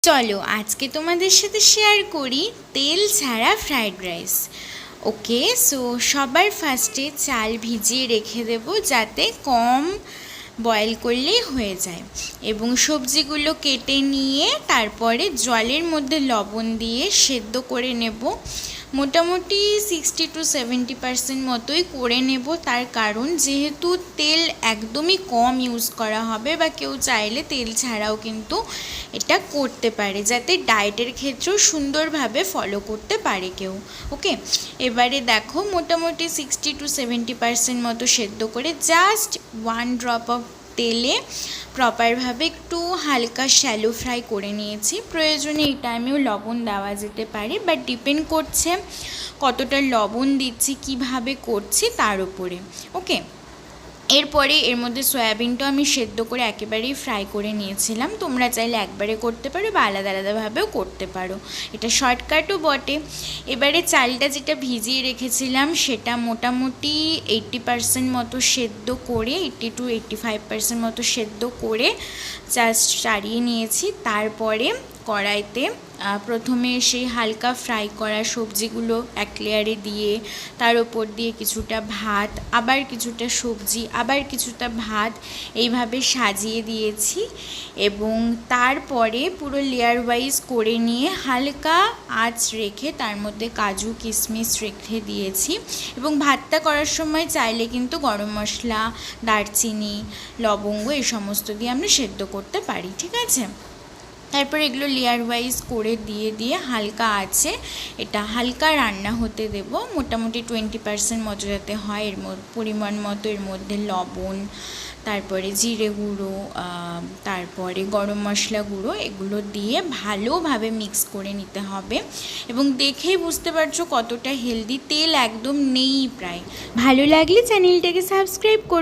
চলো আজকে তোমাদের সাথে শেয়ার করি তেল ছাড়া ফ্রাইড রাইস। ওকে, সো সবার ফার্স্টে চাল ভিজিয়ে রেখে দেব যাতে কম বয়েল করলেই হয়ে যায়, এবং সবজিগুলো কেটে নিয়ে তারপরে জলের মধ্যে লবণ দিয়ে সেদ্ধ করে নেব। মোটামুটি 60-70% মতোই করে নেব, তার কারণ যেহেতু তেল একদমই কম ইউজ করা হবে, বা কেউ চাইলে তেল ছাড়াও কিন্তু এটা করতে পারে, যাতে ডায়েটের ক্ষেত্রেও সুন্দরভাবে ফলো করতে পারে কেউ। ওকে, এবারে দেখো মোটামুটি 60-70% মতো সেদ্ধ করে জাস্ট 1 ড্রপ অফ তেলে প্রপারভাবে একটু হালকা শ্যালো ফ্রাই করে নিয়েছি। প্রয়োজনে এই টাইমেও লবণ দেওয়া যেতে পারে, বাট ডিপেন্ড করছে কতটা লবণ দিচ্ছি, কিভাবে করছি তার উপরে। ওকে, এরপরে এর মধ্যে সয়াবিনটা আমি সেদ্ধ করে একেবারেই ফ্রাই করে নিয়েছিলাম। তোমরা চাইলে একবারে করতে পারো বা আলাদা আলাদাভাবেও করতে পারো, এটা শর্টকাটও বটে। এবারে চালটা যেটা ভিজিয়ে রেখেছিলাম সেটা মোটামুটি 80% মতো সেদ্ধ করে, 80-85% মতো সেদ্ধ করে জাস্ট চাড়িয়ে নিয়েছি। তারপরে কড়াইতে প্রথমে সেই হালকা ফ্রাই করা সবজিগুলো এক লেয়ারে দিয়ে, তার উপর দিয়ে কিছুটা ভাত, আবার কিছুটা সবজি, আবার কিছুটা ভাত, এইভাবে সাজিয়ে দিয়েছি। এবং তারপরে পুরো লেয়ার ওয়াইজ করে নিয়ে হালকা আঁচ রেখে তার মধ্যে কাজু কিশমিশ রেখে দিয়েছি। এবং ভাতটা করার সময় চাইলে কিন্তু গরম মশলা, দারচিনি, লবঙ্গ এই সমস্ত দিয়ে আমরা সেদ্ধ করতে পারি, ঠিক আছে। তারপর এগুলো লেয়ার ওয়াইজ করে দিয়ে হালকা আছে এটা হালকা রান্না হতে দেব, মোটামুটি 20% মতো যাতে হয়। এর পরিমাণ মতো এর মধ্যে লবণ, তারপরে জিরে গুঁড়ো, তারপরে গরম মশলা গুঁড়ো, এগুলো দিয়ে ভালোভাবে মিক্স করে নিতে হবে। এবং দেখেই বুঝতে পারছো কতটা হেলদি, তেল একদম নেই প্রায়। ভালো লাগলে চ্যানেলটাকে সাবস্ক্রাইব করো।